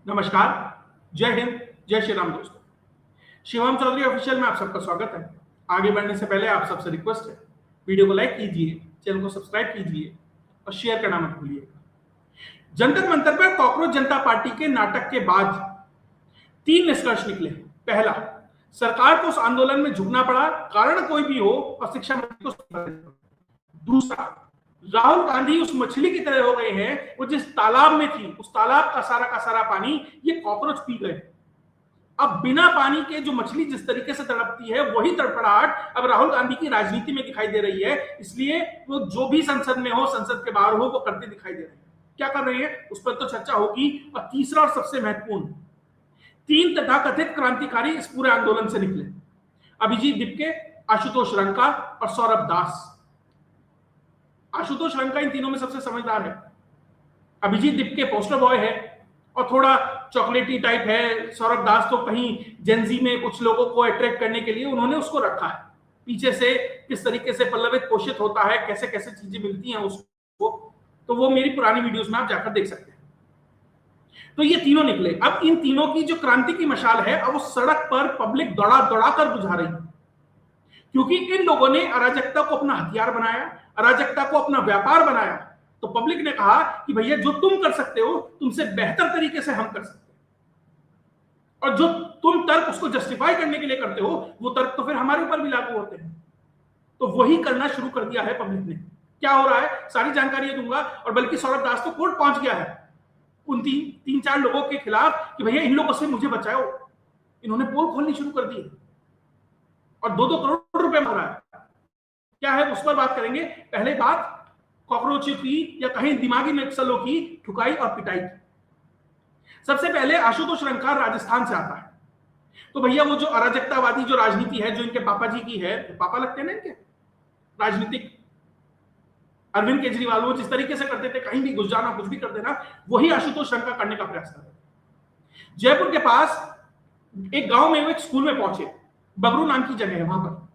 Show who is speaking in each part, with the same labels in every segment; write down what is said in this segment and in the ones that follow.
Speaker 1: नमस्कार, जय हिंद, जय श्री राम दोस्तों। शिवम चौधरी ऑफिशियल में आप सबका स्वागत है। आगे बढ़ने से पहले आप सबसे रिक्वेस्ट है, वीडियो को लाइक कीजिए, चैनल को सब्सक्राइब कीजिए और शेयर करना मत भूलिएगा। जंतर मंतर पर कॉकरोच जनता पार्टी के नाटक के बाद 3 निष्कर्ष निकले। पहला, सरकार को उस आंदोलन में झुकना पड़ा, कारण कोई भी हो, और शिक्षा मंत्री को। दूसरा, राहुल गांधी उस मछली की तरह हो गए हैं, वो जिस तालाब में थी, उस तालाब का सारा पानी ये कॉकरोच पी गए। अब बिना पानी के जो मछली जिस तरीके से तड़पती है, वही तड़पड़ाहट अब राहुल गांधी की राजनीति में दिखाई दे रही है। इसलिए वो जो भी संसद में हो, संसद के बाहर हो, वो करते दिखाई दे रहे हैं। क्या कर रहे हैं उस पर तो चर्चा होगी। और तीसरा और सबसे महत्वपूर्ण, 3 तथाकथित क्रांतिकारी इस पूरे आंदोलन से निकले। अभिजीत दिपके, आशुतोष रंका और सौरभ दास। आशुतोष रंका इन तीनों में सबसे समझदार है। अभिजीत दिपके पोस्टर बॉय है और थोड़ा चॉकलेटी टाइप है। सौरभ दास तो कहीं जेनजी में कुछ लोगों को अट्रैक्ट करने के लिए उन्होंने उसको रखा है। पीछे से किस तरीके से पल्लवित पोषित होता है, कैसे कैसे चीजें मिलती हैं उसको, तो वो मेरी पुरानी वीडियोस में आप जाकर देख सकते हैं। तो ये तीनों निकले। अब इन तीनों की जो क्रांति की मशाल है, अब वो सड़क पर पब्लिक दौड़ा दौड़ा कर बुझा रही है, क्योंकि इन लोगों ने अराजकता को अपना हथियार बनाया, अराजकता को अपना व्यापार बनाया। तो पब्लिक ने कहा कि भैया जो तुम कर सकते हो, तुमसे बेहतर तरीके से हम कर सकते हैं, और जो तुम तर्क उसको जस्टिफाई करने के लिए करते हो, वो तर्क तो फिर हमारे ऊपर भी लागू होते हैं। तो वही करना शुरू कर दिया है पब्लिक ने। क्या हो रहा है सारी जानकारी दूंगा, और बल्कि सौरभ दास तो कोर्ट पहुंच गया है उन 3-4 लोगों के खिलाफ कि भैया इन लोगों से मुझे बचाओ। इन्होंने पोल खोलनी शुरू कर दी और 2-2 करोड़ रुपए मांग रहा है। क्या है उस पर बात करेंगे। पहले बात कॉकरोचों की, या कहीं दिमागी नक्सलों की ठुकाई और पिटाई की। सबसे पहले आशुतोष रंका राजस्थान से आता है। तो भैया वो जो अराजकतावादी जो राजनीति है, जो इनके पापा जी की है, पापा लगते हैं ना इनके राजनीतिक, अरविंद केजरीवाल, वो जिस तरीके से करते थे, कहीं भी घुस जाना, कुछ भी कर देना, वही आशुतोष रंका करने का प्रयास कर रहे थे। जयपुर के पास एक गांव में वो एक स्कूल में पहुंचे, बगरू नाम की जगह है वहां पर,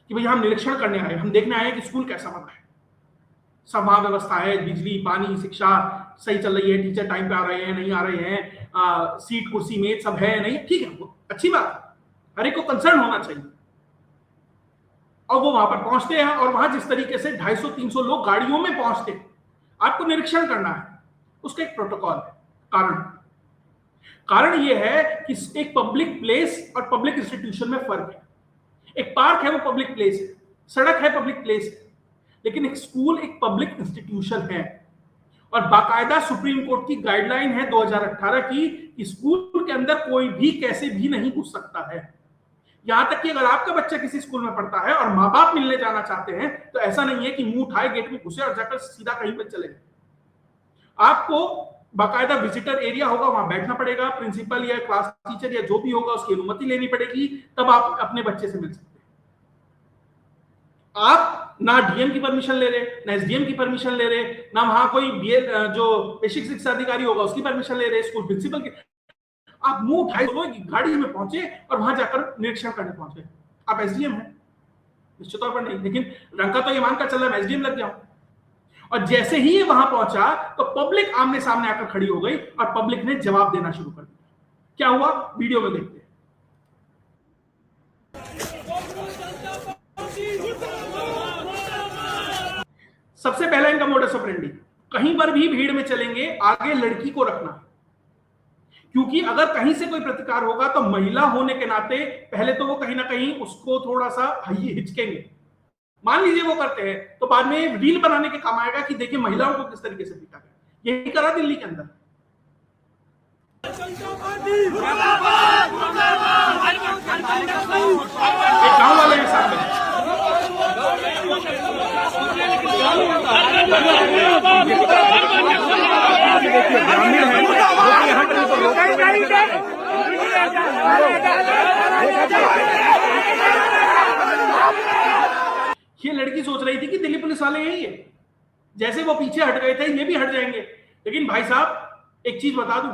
Speaker 1: कि भैया हम निरीक्षण करने आए, हम देखने आए कि स्कूल कैसा बना है, सब वहां व्यवस्था है, बिजली, पानी, शिक्षा सही चल रही है, टीचर टाइम पे आ रहे हैं, नहीं आ रहे हैं, सीट कुर्सी मेज सब है नहीं, ठीक है, वो अच्छी बात है, हर एक को कंसर्न होना चाहिए। और वो वहां पर पहुंचते हैं, और वहां जिस तरीके से 250-300 लोग गाड़ियों में पहुंचते, आपको निरीक्षण करना है, उसका एक प्रोटोकॉल है। कारण यह है कि एक पब्लिक प्लेस और पब्लिक इंस्टीट्यूशन में फर्क है। एक पार्क है वो पब्लिक प्लेस है, सड़क है पब्लिक प्लेस है, लेकिन एक स्कूल एक पब्लिक इंस्टीट्यूशन है। और बाकायदा सुप्रीम कोर्ट की गाइडलाइन है 2018 की कि स्कूल के अंदर कोई भी कैसे भी नहीं घुस सकता है। यहां तक कि अगर आपका बच्चा किसी स्कूल में पढ़ता है और माँ बाप मिलने जाना चाहते हैं, तो ऐसा नहीं है कि मुंह उठाए गेट में घुसे और जाकर सीधा कहीं पर चले गए। आपको बाकायदा विजिटर एरिया होगा, वहां बैठना पड़ेगा, प्रिंसिपल या क्लास टीचर या जो भी होगा उसकी अनुमति लेनी पड़ेगी, तब आप अपने बच्चे से मिल सकते हैं। आप ना डीएम की परमिशन ले रहे, ना एसडीएम की परमिशन ले रहे, ना वहां कोई बीएल जो बेसिक शिक्षा अधिकारी होगा उसकी परमिशन ले रहे, स्कूल प्रिंसिपल की। आप मुंह उठाए गाड़ी में पहुंचे और वहां जाकर निरीक्षण करने पहुंचे। आप एसडीएम हैं निश्चित तौर पर नहीं, लेकिन रंका तो ये मानकर चल रहा है एसडीएम लग जाऊं। और जैसे ही ये वहां पहुंचा तो पब्लिक आमने सामने आकर खड़ी हो गई और पब्लिक ने जवाब देना शुरू कर दिया। क्या हुआ वीडियो में देखते हैं। सबसे पहला इनका मोडस ऑपरेंडी, कहीं पर भी भीड़ में चलेंगे, आगे लड़की को रखना, क्योंकि अगर कहीं से कोई प्रतिकार होगा तो महिला होने के नाते पहले तो वो कहीं ना कहीं उसको थोड़ा सा हिचकेंगे। मान लीजिए वो करते हैं तो बाद में रील बनाने के काम आएगा कि देखिए महिलाओं को किस तरीके से पीटा गया। यही करा दिल्ली के अंदर। एक गांव वाले हैं सामने, ये लड़की सोच रही थी कि दिल्ली पुलिस वाले हैं ये, जैसे वो पीछे हट गए थे ये भी हट जाएंगे। लेकिन भाई साहब एक चीज बता दूं,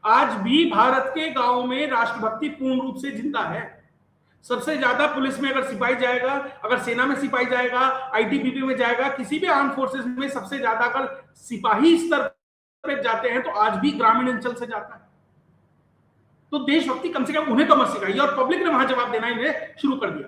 Speaker 1: आज भी भारत के गांवों में राष्ट्रभक्ति पूर्ण रूप से जिंदा है। सबसे ज्यादा पुलिस में अगर सिपाही जाएगा, अगर सेना में सिपाही जाएगा, आईटीबीपी में जाएगा, किसी भी आर्म फोर्सेस में सबसे ज्यादा अगर सिपाही स्तर पे जाते हैं तो आज भी ग्रामीण अंचल से जाता है। तो देशभक्ति कम से कम उन्हें तो मत सिखाइए। और पब्लिक ने वहां जवाब देना इन्हें शुरू कर दिया।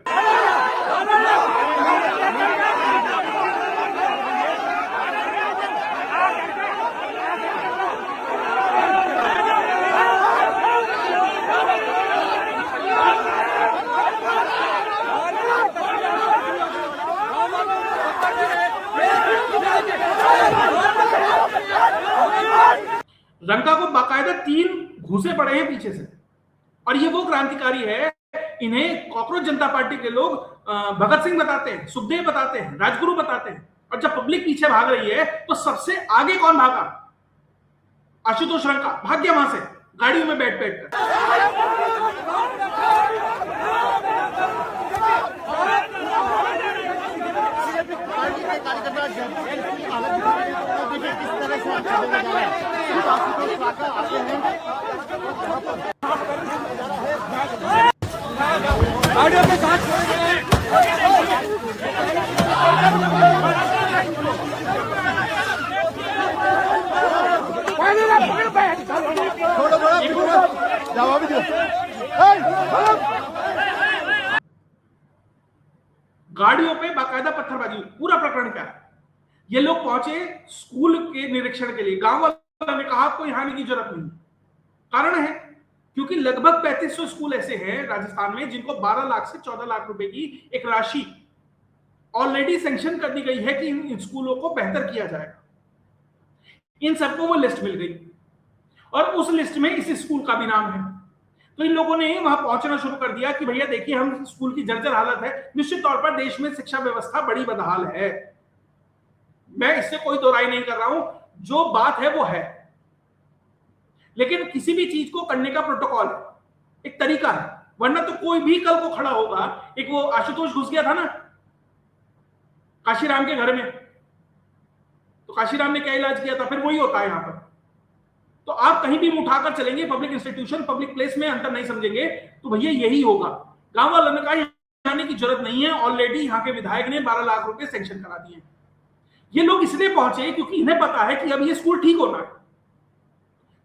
Speaker 1: रंका को बाकायदा 3 घूसे पड़े हैं पीछे से, और ये वो क्रांतिकारी है, इन्हें कॉकरोच जनता पार्टी के लोग भगत सिंह बताते हैं, सुखदेव बताते हैं, राजगुरु बताते हैं। और जब पब्लिक पीछे भाग रही है तो सबसे आगे कौन भागा? आशुतोष रंका भाग गया वहां से गाड़ियों में बैठ बैठ कर।
Speaker 2: गाड़ियों के साथ जवाब दो।
Speaker 1: गाड़ियों पे बाकायदा पत्थरबाजी, पूरा प्रकरण क्या है? ये लोग पहुंचे स्कूल के निरीक्षण के लिए, गांव वालों ने कहा कोई हानि की जरूरत नहीं। कारण है क्योंकि लगभग 3500 स्कूल ऐसे हैं राजस्थान में जिनको 12 लाख से 14 लाख रुपए की एक राशि ऑलरेडी सैंक्शन कर दी गई है कि इन स्कूलों को बेहतर किया जाएगा। इन सबको वो लिस्ट मिल गई और उस लिस्ट में इस स्कूल का भी नाम है। तो इन लोगों ने वहां पहुंचना शुरू कर दिया कि भैया देखिए, हम स्कूल की जर्जर हालत है, निश्चित तौर पर देश में शिक्षा व्यवस्था बड़ी बदहाल है, मैं इससे कोई दो राय नहीं कर रहा हूं, जो बात है वो है। लेकिन किसी भी चीज को करने का प्रोटोकॉल है, एक तरीका है, वरना तो कोई भी कल को खड़ा होगा। एक वो आशुतोष घुस गया था ना काशीराम के घर में, तो काशीराम ने क्या इलाज किया था? फिर वही होता है यहां पर। तो आप कहीं भी उठाकर चलेंगे, पब्लिक इंस्टीट्यूशन, पब्लिक प्लेस में अंतर नहीं समझेंगे, तो भैया यही होगा। गांव वालों ने कहा जाने की जरूरत नहीं है, ऑलरेडी यहां के विधायक ने 12 लाख रुपए सैंक्शन करा दिए। ये लोग इसलिए पहुंचे क्योंकि इन्हें पता है कि अब ये स्कूल ठीक होना है।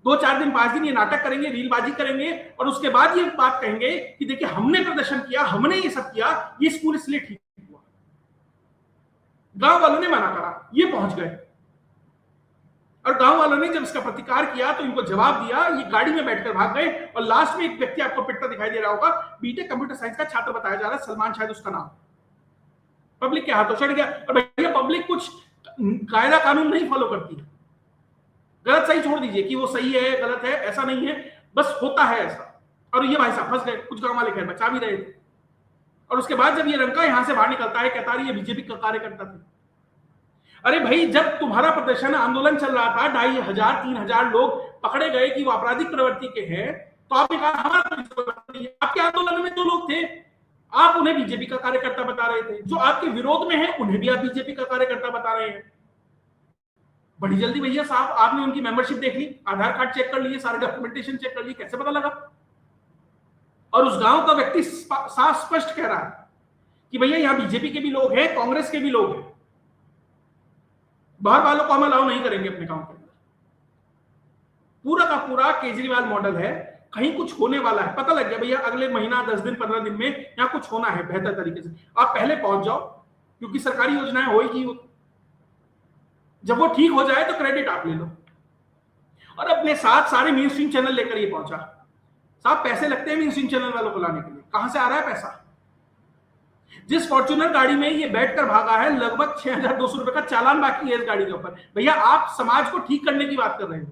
Speaker 1: 2-4 दिन 5 दिन ये नाटक करेंगे, रीलबाजी करेंगे, और उसके बाद ये बात कहेंगे कि देखिए हमने प्रदर्शन किया, हमने ये सब किया, ये स्कूल इसलिए ठीक हुआ। गांव वालों ने मना करा, ये पहुंच गए, और गांव वालों ने जब इसका प्रतिकार किया तो इनको जवाब दिया, ये गाड़ी में बैठकर भाग गए। और लास्ट में एक व्यक्ति आपको पिटता दिखाई दे रहा होगा, बीटेक कंप्यूटर साइंस का छात्र बताया जा रहा है, सलमान शायद उसका नाम। पब्लिक के हाथों चढ़ गया। और भैया पब्लिक कुछ कायदा कानून नहीं फॉलो करती, गलत सही छोड़ दीजिए कि वो सही है गलत है, ऐसा नहीं है, बस होता है ऐसा। और ये भाई साहब फंस गए, कुछ गांव वाले खैर बचा भी रहे थे। और उसके बाद जब ये रंका यहां से बाहर निकलता है, कहता है ये बीजेपी का कार्यकर्ता थे। अरे भाई, जब तुम्हारा प्रदर्शन आंदोलन चल रहा था, 2500-3000 लोग पकड़े गए कि वो आपराधिक प्रवृत्ति के हैं, तो आपने कहा हमारा आपके आंदोलन में जो लोग थे आप उन्हें बीजेपी का कार्यकर्ता बता रहे थे, जो आपके विरोध में है उन्हें भी आप बीजेपी का कार्यकर्ता बता रहे हैं। बड़ी जल्दी भैया साहब आपने उनकी मेंबरशिप देख ली, आधार कार्ड चेक कर लिए, सारे डॉक्यूमेंटेशन चेक कर लिए, कैसे पता लगा? और उस गांव का व्यक्ति साफ स्पष्ट कह रहा है कि भैया यहां बीजेपी के भी लोग हैं, कांग्रेस के भी लोग हैं, बाहर वालों को हम अलाउ नहीं करेंगे अपने गांव के अंदर। पूरा का पूरा केजरीवाल मॉडल है, कहीं कुछ होने वाला है, पता लग गया भैया अगले महीना 10 दिन 15 दिन में यहां कुछ होना है बेहतर तरीके से, आप पहले पहुंच जाओ, क्योंकि सरकारी योजनाएं होगी, जब वो ठीक हो जाए तो क्रेडिट आप ले लो। और अपने साथ सारे मेन स्ट्रीम चैनल लेकर ये पहुंचा। साहब पैसे लगते हैं मेन स्ट्रीम चैनल वालों को लाने के लिए, कहां से आ रहा है पैसा? जिस फॉर्च्यूनर गाड़ी में ये बैठकर भागा है, लगभग 6200 रुपए का चालान बाकी है इस गाड़ी के ऊपर। भैया आप समाज को ठीक करने की बात कर रहे हो,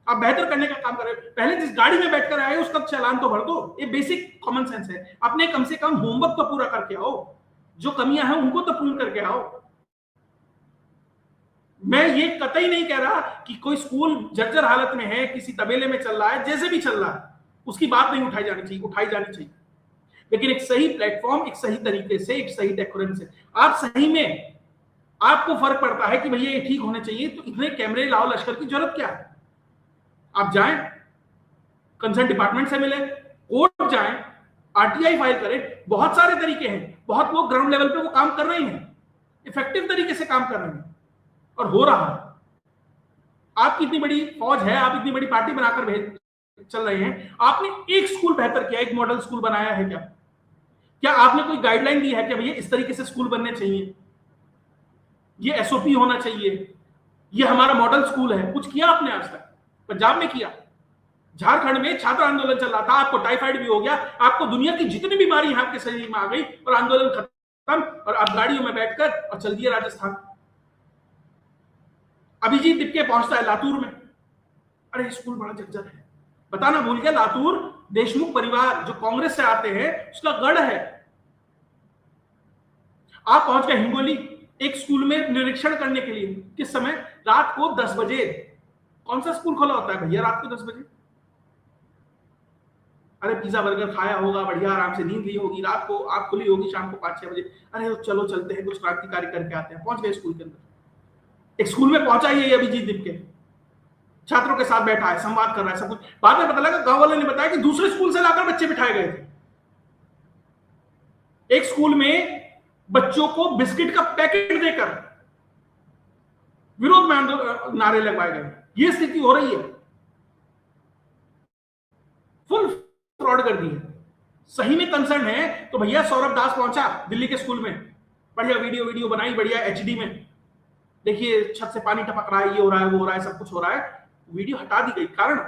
Speaker 1: आप बेहतर करने का काम कर रहे हो, पहले जिस गाड़ी में बैठकर आए उसका चालान तो भर दो। ये बेसिक कॉमन सेंस है। अपने कम से कम होमवर्क तो पूरा करके आओ, जो कमियां हैं उनको तो पूर्ण करके आओ। मैं ये कतई नहीं कह रहा कि कोई स्कूल जर्जर हालत में है, किसी तबेले में चल रहा है, जैसे भी चल रहा है उसकी बात नहीं उठाई जानी चाहिए, उठाई जानी चाहिए, लेकिन एक सही प्लेटफॉर्म, एक सही तरीके से, एक सही डेकोरेशन से। आप सही में आपको फर्क पड़ता है कि भैया ये ठीक होने चाहिए, तो इतने कैमरे लाओ, लश्कर की जरूरत क्या है? आप जाएं, कंसर्न डिपार्टमेंट से मिले, कोर्ट जाएं, आरटीआई फाइल करें, बहुत सारे तरीके हैं, बहुत लोग ग्राउंड लेवल पे वो काम कर रहे हैं, इफेक्टिव तरीके से काम कर रहे हैं और हो रहा है। आपकी इतनी बड़ी फौज है, आप इतनी बड़ी पार्टी बनाकर भेज चल रहे हैं, आपने एक स्कूल बेहतर किया, एक मॉडल स्कूल बनाया है क्या? क्या आपने कोई गाइडलाइन दी है कि भैया इस तरीके से स्कूल बनने चाहिए, ये एसओपी होना चाहिए, ये हमारा मॉडल स्कूल है? कुछ किया आपने आज तक? पंजाब में किया, झारखंड में छात्र आंदोलन चल रहा था, आपको टाइफाइड भी हो गया, आपको दुनिया की जितनी बीमारी आपके शरीर में आ गई और आंदोलन खत्म, और आप गाड़ियों में बैठकर और चल दिए राजस्थान। अभिजीत दिपके पहुंचता है लातूर में, अरे स्कूल बड़ा जर्जर है, बताना भूल गया, लातूर देशमुख परिवार जो कांग्रेस से आते हैं उसका गढ़ है। आप पहुंच गए हिंगोली एक स्कूल में निरीक्षण करने के लिए, किस समय? रात को 10 बजे। कौन सा स्कूल खोला होता है भैया रात को 10 बजे? अरे पिज्जा बर्गर खाया होगा, बढ़िया आराम से नींद ली होगी, रात को आंख खुली होगी शाम को 5-6 बजे, अरे चलो चलते हैं कुछ क्रांतिकारी करके आते हैं। पहुंच गए स्कूल के अंदर, एक स्कूल में पहुंचा ये अभिजीत दिपके, छात्रों के साथ बैठा है, संवाद कर रहा है, सब कुछ। बाद में पता लगा, गांव वाले ने बताया कि दूसरे स्कूल से लाकर बच्चे बिठाए गए थे। एक स्कूल में बच्चों को बिस्किट का पैकेट देकर विरोध में नारे लगवाए गए। यह स्थिति हो रही है, फुल फ्रॉड कर दी है। सही में कंसर्न है तो भैया सौरभ दास पहुंचा दिल्ली के स्कूल में, बढ़िया वीडियो बनाई, बढ़िया एचडी में, देखिए छत से पानी टपक रहा है, ये हो रहा है, वो हो रहा है, सब कुछ हो रहा है। वीडियो हटा दी गई, कारण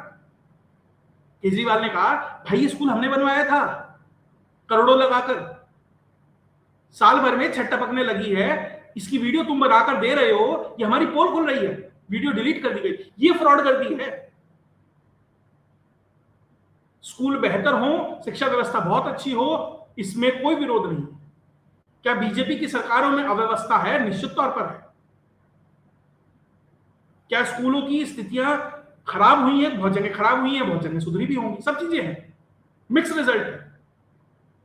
Speaker 1: केजरीवाल ने कहा भाई ये स्कूल हमने बनवाया था करोड़ों लगाकर, साल भर में छत टपकने लगी है, इसकी वीडियो तुम बनाकर दे रहे हो, ये हमारी पोल खुल रही है, वीडियो डिलीट कर दी गई। ये फ्रॉड कर दी है। स्कूल बेहतर हो, शिक्षा व्यवस्था बहुत अच्छी हो, इसमें कोई विरोध नहीं। क्या बीजेपी की सरकारों में अव्यवस्था है? निश्चित तौर पर है। क्या स्कूलों की स्थितियां खराब हुई हैं? बहुत जगह खराब हुई हैं, बहुत जगह सुधरी भी होंगी, सब चीजें हैं, मिक्स रिजल्ट है।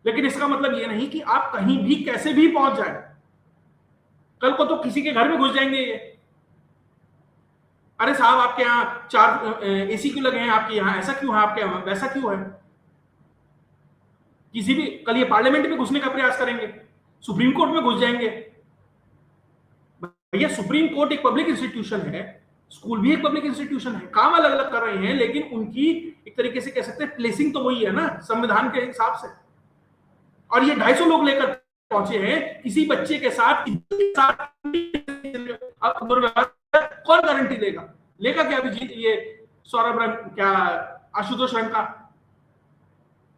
Speaker 1: लेकिन इसका मतलब यह नहीं कि आप कहीं भी कैसे भी पहुंच जाए। कल को तो किसी के घर में घुस जाएंगे ये, अरे साहब आपके यहां 4 एसी क्यों लगे हैं, आपके यहां ऐसा क्यों है, आपके यहां वैसा क्यों है। किसी भी, कल ये पार्लियामेंट में घुसने का प्रयास करेंगे, सुप्रीम कोर्ट में घुस जाएंगे। भैया सुप्रीम कोर्ट एक पब्लिक इंस्टीट्यूशन है, स्कूल भी एक पब्लिक इंस्टीट्यूशन है, काम अलग अलग कर रहे हैं, लेकिन उनकी एक तरीके से कह सकते हैं प्लेसिंग तो वही है ना, संविधान के हिसाब से। और ये 250 लोग लेकर पहुंचे हैं, किसी बच्चे के साथ कौन गारंटी लेगा क्या अभिजीत, ये सौरभ रंग, क्या आशुतोष रंग का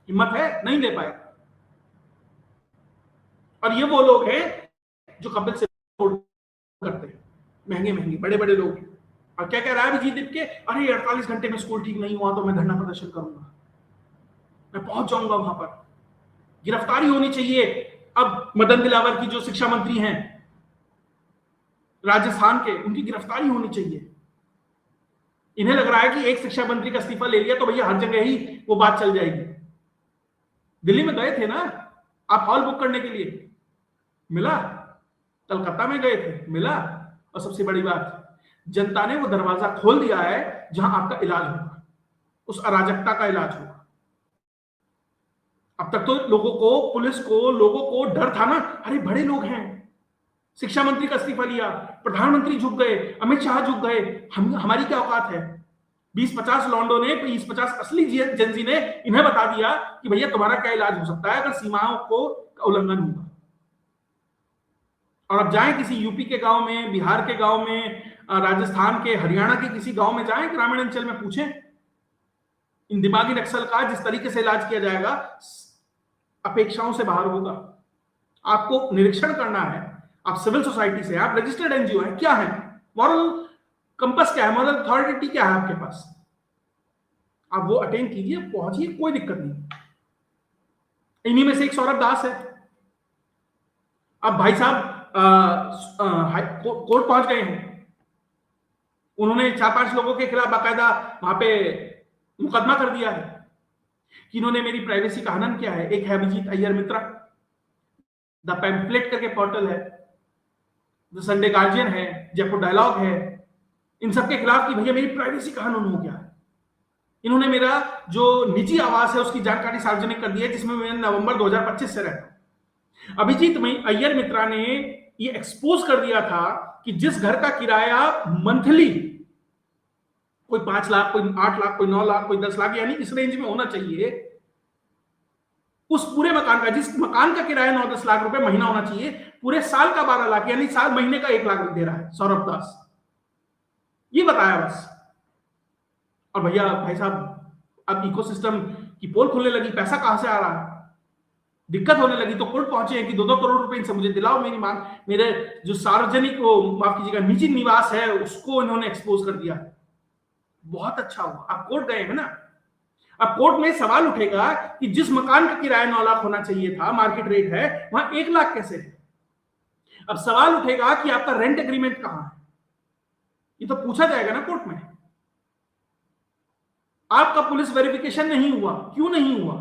Speaker 1: हिम्मत है? नहीं ले पाएगा। और ये वो लोग हैं जो कपिल से करते हैं, महंगे बड़े लोग। और क्या कह रहा है अभिजीत दिपके, अरे 48 घंटे में स्कूल ठीक नहीं हुआ तो मैं धरना प्रदर्शन करूंगा, मैं पहुंच जाऊंगा वहां पर। गिरफ्तारी होनी चाहिए। अब मदन दिलावर की जो शिक्षा मंत्री हैं राजस्थान के, उनकी गिरफ्तारी होनी चाहिए। इन्हें लग रहा है कि एक शिक्षा मंत्री का इस्तीफा ले लिया तो भैया हर जगह ही वो बात चल जाएगी। दिल्ली में गए थे ना आप हॉल बुक करने के लिए, मिला? कलकत्ता में गए थे, मिला? और सबसे बड़ी बात, जनता ने वो दरवाजा खोल दिया है जहां आपका इलाज होगा, उस अराजकता का इलाज होगा। अब तक तो लोगों को, पुलिस को, लोगों को डर था ना, अरे बड़े लोग हैं, शिक्षा मंत्री का इस्तीफा लिया, प्रधानमंत्री झुक गए, अमित शाह झुक गए, हमारी क्या औकात है। 20-50 लॉन्डो ने, 20-50 असली जेंजी ने इन्हें बता दिया कि भैया तुम्हारा क्या इलाज हो सकता है अगर सीमाओं को उल्लंघन होगा। और अब जाएं किसी यूपी के गांव में, बिहार के गांव में, राजस्थान के, हरियाणा के किसी गांव में जाएं, ग्रामीण अंचल में पूछें, इन दिमागी नक्सल का जिस तरीके से इलाज किया जाएगा अपेक्षाओं से बाहर होगा। आपको निरीक्षण करना है, आप सिविल सोसाइटी से, आप रजिस्टर्ड एनजीओ है, क्या है मॉरल कंपस, क्या है मॉरल अथॉरिटी, क्या है आपके पास, आप वो अटेन कीजिए, पहुंचिए, कोई दिक्कत नहीं। इन्हीं में से एक सौरभ दास है। अब भाई साहब कोर्ट पहुंच गए हैं, उन्होंने 4-5 लोगों के खिलाफ बाकायदा वहां पे मुकदमा कर दिया है कि इन्होंने मेरी प्राइवेसी का हनन किया है। एक है अभिजीत अय्यर मित्रा, द पैम्फलेट करके पोर्टल है, द संडे गार्जियन है, जयपुर डायलॉग है, इन सबके खिलाफ कि भैया मेरी प्राइवेसी का हनन हो गया है। इन्होंने मेरा जो निजी आवास है उसकी जानकारी सार्वजनिक कर दी है, जिसमें मैं नवंबर 2025 से रहता हूं। अभिजीत अय्यर मित्रा ने ये एक्सपोज कर दिया था कि जिस घर का किराया मंथली कोई 5 लाख, कोई 8 लाख, कोई 9 लाख, कोई 10 लाख, यानी इस रेंज में होना चाहिए। उस पूरे मकान का, जिस मकान का किराया 9-10 लाख रुपए महीना होना चाहिए, पूरे साल का 12 लाख, यानी साल महीने का 1 लाख दे रहा है सौरभ दास। ये बताया बस। और भैया भाई साहब, अब इकोसिस्टम की पोल खुलने लगी, पैसा कहां से आ रहा है, दिक्कत होने लगी, तो कोर्ट पहुंचे हैं कि 2-2 करोड़ रुपए इनसे मुझे दिलाओ, मेरी मांग, मेरे जो सार्वजनिक, वो माफ कीजिएगा, निजी निवास है, उसको इन्होंने एक्सपोज कर दिया। बहुत अच्छा हुआ, आप कोर्ट गए हैं ना। अब कोर्ट में सवाल उठेगा कि जिस मकान का किराया 9 लाख होना चाहिए था, मार्केट रेट है, वहां 1 लाख कैसे है। अब सवाल उठेगा कि आपका रेंट एग्रीमेंट कहां है, ये तो पूछा जाएगा ना कोर्ट में। आपका पुलिस वेरिफिकेशन नहीं हुआ, क्यों नहीं हुआ।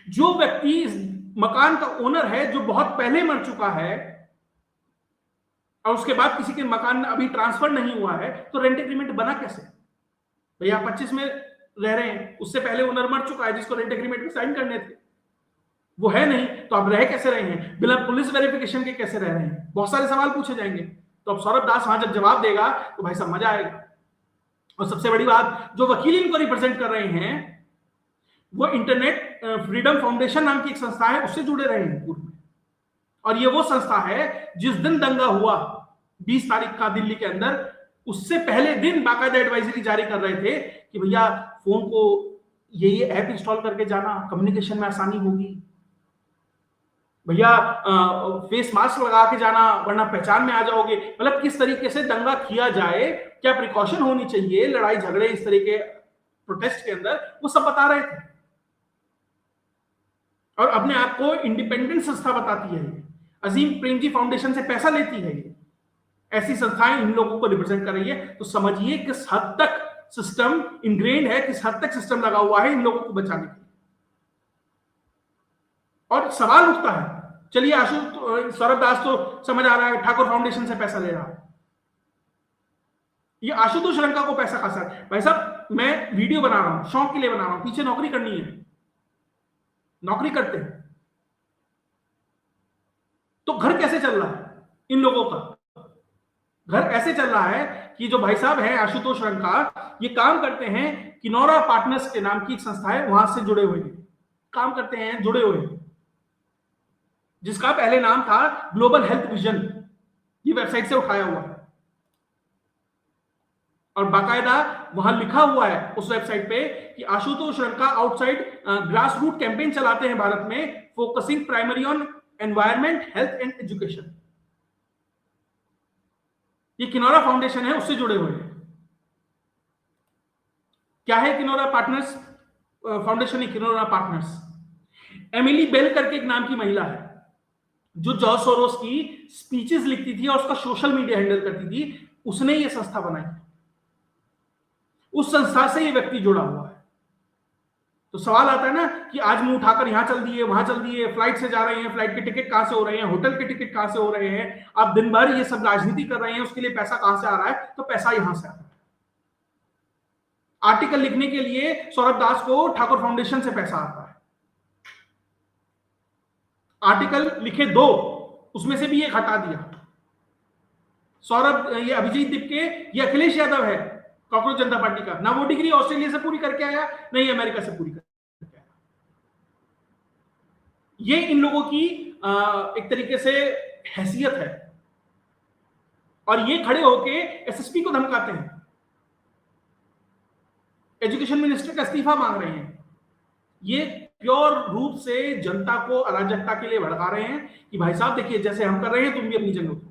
Speaker 1: जो व्यक्ति इस मकान का ओनर है, जो बहुत पहले मर चुका है, और उसके बाद किसी के मकान अभी ट्रांसफर नहीं हुआ है, तो रेंट एग्रीमेंट बना कैसे। भैया 25 में रह रहे हैं, उससे पहले ओनर मर चुका है जिसको रेंट एग्रीमेंट में साइन करने थे, वो है नहीं, तो आप रह कैसे रहे हैं, बिना पुलिस वेरिफिकेशन के कैसे रह रहे हैं। बहुत सारे सवाल पूछे जाएंगे। तो अब सौरभ दास वहां जब जवाब देगा तो भाई साहब मजा आएगा। और सबसे बड़ी बात, जो वकील इनको रिप्रेजेंट कर रहे हैं, वो इंटरनेट फ्रीडम फाउंडेशन नाम की एक संस्था है, उससे जुड़े रहे हैं पूर्व में। और ये वो संस्था है जिस दिन दंगा हुआ 20 तारीख का दिल्ली के अंदर, उससे पहले दिन बाकायदा एडवाइजरी जारी कर रहे थे कि भैया फोन को ये ऐप इंस्टॉल करके जाना, कम्युनिकेशन में आसानी होगी, भैया फेस मास्क लगा के जाना वरना पहचान में आ जाओगे। मतलब किस तरीके से दंगा किया जाए, क्या प्रिकॉशन होनी चाहिए, लड़ाई झगड़े इस तरह के प्रोटेस्ट के अंदर, वो सब बता रहे थे। और अपने आप को इंडिपेंडेंट संस्था बताती है, अजीम प्रेमजी फाउंडेशन से पैसा लेती है, ऐसी संस्थाएं इन लोगों को रिप्रेजेंट कर रही है। तो समझिए किस हद तक सिस्टम इनग्रेन्ड है, किस हद तक सिस्टम लगा हुआ है इन लोगों को बचाने के लिए। और सवाल उठता है, चलिए सौरभ दास तो समझ आ रहा है ठाकुर फाउंडेशन से पैसा ले रहा है, ये आशुतोष रंका को पैसा खासा है। भाई साहब मैं वीडियो बना रहा हूं, शौक के लिए बना रहा हूं, पीछे नौकरी करनी है, नौकरी करते हैं, तो घर कैसे चल रहा है इन लोगों का। घर ऐसे चल रहा है कि जो भाई साहब है आशुतोष रंका, ये काम करते हैं, किनौरा पार्टनर्स के नाम की एक संस्था है, वहां से जुड़े हुए हैं, काम करते हैं, जुड़े हुए हैं, जिसका पहले नाम था ग्लोबल हेल्थ विजन, ये वेबसाइट से उठाया हुआ है। और बाकायदा वहां लिखा हुआ है उस वेबसाइट पे कि Ashutosh Ranka outside grass root campaign चलाते हैं भारत में, focusing primary on environment, health and education. ये किनौरा फाउंडेशन है, उससे जुड़े हुए हैं। क्या है किनौरा पार्टनर्स फाउंडेशन? है किनौरा पार्टनर्स। एमिली बेल करके एक नाम की महिला है, जो जॉर्ज सोरोस की स्पीचेस लिखती थी और उसका सोशल मीडिया हैंडल करती थी, उसने ये संस्था बनाई। उस संस्था से ये व्यक्ति जुड़ा हुआ है। तो सवाल आता है ना कि आज मुंह उठाकर यहां चल दिए, वहां चल दिए, फ्लाइट से जा रहे हैं, फ्लाइट के टिकट कहां से हो रहे हैं, होटल के टिकट कहां से हो रहे हैं, आप दिन भर ये सब राजनीति कर रहे हैं, उसके लिए पैसा कहां से आ रहा है? तो पैसा यहां से आ रहा है। आर्टिकल लिखने के लिए सौरभ दास को ठाकुर फाउंडेशन से पैसा आता है, आर्टिकल लिखे 2, उसमें से भी एक हटा दिया। सौरभ, ये अभिजीत दिपके, ये अखिलेश यादव है कांग्रेस जनता पार्टी का, ना वो डिग्री ऑस्ट्रेलिया से पूरी करके आया, नहीं अमेरिका से पूरी करके आया। ये इन लोगों की एक तरीके से हैसियत है। और ये खड़े होके एसएसपी को धमकाते हैं, एजुकेशन मिनिस्टर का इस्तीफा मांग रहे हैं। ये प्योर रूप से जनता को अराजकता के लिए भड़का रहे हैं कि भाई साहब देखिए, जैसे हम कर रहे हैं तुम भी अपनी जगह।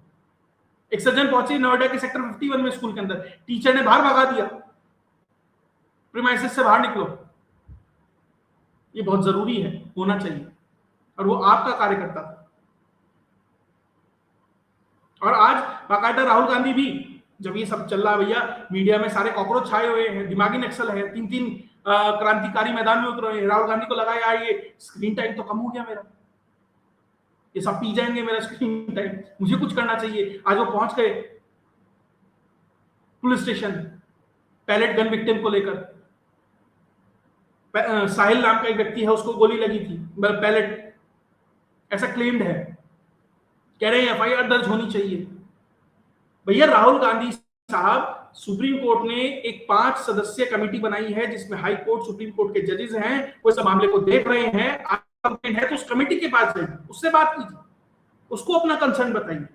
Speaker 1: एक सज्जन पहुंचे नोएडा के सेक्टर 51 में स्कूल के अंदर, टीचर ने बाहर भगा दिया, प्रीमाइसेस से बाहर निकलो। ये बहुत जरूरी है, होना चाहिए, और वो आपका कार्यकर्ता था। और आज बाकायदा राहुल गांधी भी, जब ये सब चल रहा है भैया, मीडिया में सारे कॉकरोच छाए हुए हैं, दिमागी नक्सल है, 3-3 क्रांतिकारी मैदान में उतरे हैं। राहुल गांधी को लगा यार ये स्क्रीन टाइम तो कम हो गया मेरा, ये सब पी जाएंगे मेरा स्क्रीन टाइम, मुझे कुछ करना चाहिए। आज वो पहुंच गए police station, pellet gun victim को लेकर। साहिल नाम का एक व्यक्ति है, उसको गोली लगी थी, पैलेट, ऐसा क्लेम्ड है, कह रहे हैं एफआईआर दर्ज होनी चाहिए। भैया राहुल गांधी साहब सुप्रीम कोर्ट ने एक 5 सदस्यीय कमेटी बनाई है जिसमें हाई कोर्ट, सुप्रीम कोर्ट के जजेस हैं, वो इस मामले को देख रहे हैं। कंप्लेंट है तो उस कमेटी के पास जाइए, उससे बात कीजिए, उसको अपना कंसर्न बताइए।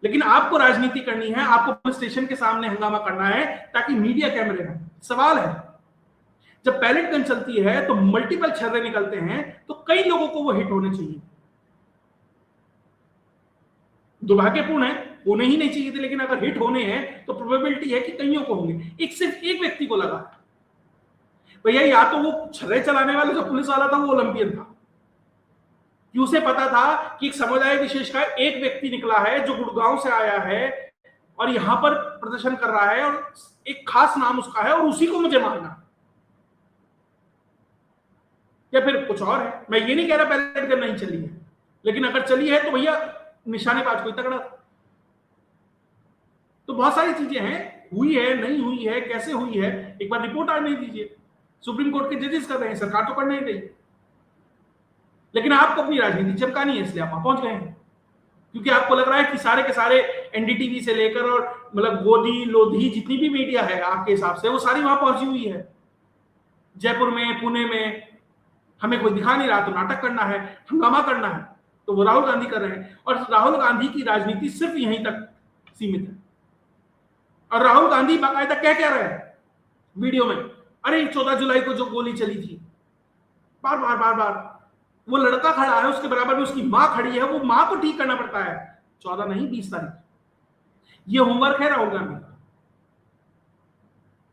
Speaker 1: लेकिन आपको राजनीति करनी है, आपको पुलिस स्टेशन के सामने हंगामा करना है ताकि मीडिया कैमरे में। सवाल है, जब पैलेट गन चलती है तो मल्टीपल छर्रे निकलते हैं, तो कई लोगों को वो हिट होने चाहिए। दुर्भाग्यपूर्ण है, होने ही नहीं चाहिए थे, लेकिन अगर हिट होने हैं तो प्रोबेबिलिटी है कि कईयों को होंगे। एक सिर्फ एक व्यक्ति को लगा भैया, या तो वो छर्रे चलाने वाला जो पुलिस वाला था वो ओलंपियन था कि उसे पता था कि एक समुदाय विशेष का एक व्यक्ति निकला है जो गुड़गांव से आया है और यहां पर प्रदर्शन कर रहा है और एक खास नाम उसका है और उसी को मुझे मारना, या फिर कुछ और है। मैं ये नहीं कह रहा पैलेट गन नहीं चली है, लेकिन अगर चली है तो भैया निशानेबाज कोई तगड़ा था। तो बहुत सारी चीजें हैं, हुई है, नहीं हुई है, कैसे हुई है, एक बार रिपोर्ट आने दीजिए। सुप्रीम कोर्ट के जजेस कर रहे हैं, सरकार तो करने ही रही, लेकिन आपको अपनी राजनीति चमकानी है, इसलिए आप पहुंच गए हैं। क्योंकि आपको लग रहा है कि सारे के सारे एनडीटीवी से लेकर और मतलब गोदी लोधी जितनी भी मीडिया है आपके हिसाब से, वो सारी वहां पहुंची हुई है। जयपुर में, पुणे में हमें कोई दिखा नहीं रहा तो नाटक करना है, हंगामा करना है, तो वो राहुल गांधी कर रहे हैं। और राहुल गांधी की राजनीति सिर्फ यहीं तक सीमित है। और राहुल गांधी बाकायदा क्या रहे हैं वीडियो में, अरे 14 जुलाई को जो गोली चली थी, बार बार वो लड़का खड़ा है, उसके बराबर में उसकी मां खड़ी है, वो मां को ठीक करना पड़ता है। 14 नहीं 20 तारीख। ये होमवर्क है राहुल गांधी का।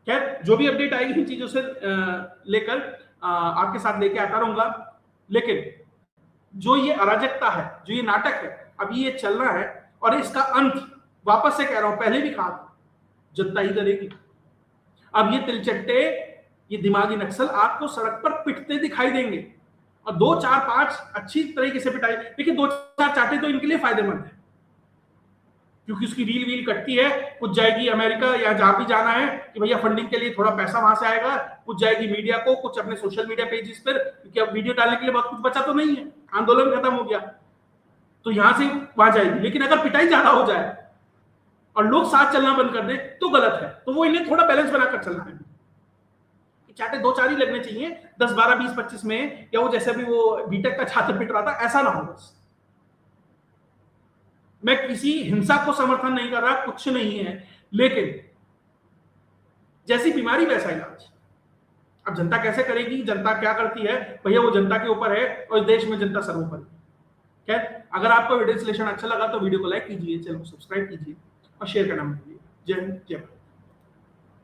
Speaker 1: खैर, जो भी अपडेट आएगी इन चीजों से लेकर आपके साथ लेके आता रहूंगा। लेकिन जो ये अराजकता है, जो ये नाटक है, अभी ये चलना है और इसका अंत, वापस से कह रहा हूं, पहले भी कहा था, जनता ही करेगी। अब ये तिलचट्टे, ये दिमागी नक्सल आपको सड़क पर पिटते दिखाई देंगे और 2 4 5 अच्छी तरीके से पिटाई। देखिए 2 4 चाटे तो इनके लिए फायदेमंद है, क्योंकि उसकी रील वील कटती है, कुछ जाएगी अमेरिका या जहां भी जाना है कि भैया फंडिंग के लिए थोड़ा पैसा वहां से आएगा, कुछ जाएगी मीडिया को, कुछ अपने सोशल मीडिया पेजेस पर, क्योंकि अब वीडियो डालने के लिए बहुत कुछ बचा तो नहीं है, आंदोलन खत्म हो गया, तो यहां से वहां जाएगी। लेकिन अगर पिटाई ज्यादा हो जाए और लोग साथ चलना बंद कर दें तो गलत है। तो वो इन्हें थोड़ा बैलेंस बनाकर चलना है। चाटे 2 4 ही लगने चाहिए, 10 12 20 25 में, या वो जैसे भी वो बीटेक का छात्र पिट रहा था, ऐसा ना हो। बस मैं किसी हिंसा को समर्थन नहीं कर रहा, कुछ नहीं है, लेकिन जैसी बीमारी वैसा इलाज। अब जनता कैसे करेगी, जनता क्या करती है, भैया वो जनता के ऊपर है और देश में जनता सर्वोपरि। खैर, अगर आपको वीडियो विश्लेषण अच्छा लगा तो वीडियो को लाइक कीजिए, चैनल को सब्सक्राइब कीजिए और शेयर करना मत भूलिए। जय हिंद, जय भारत।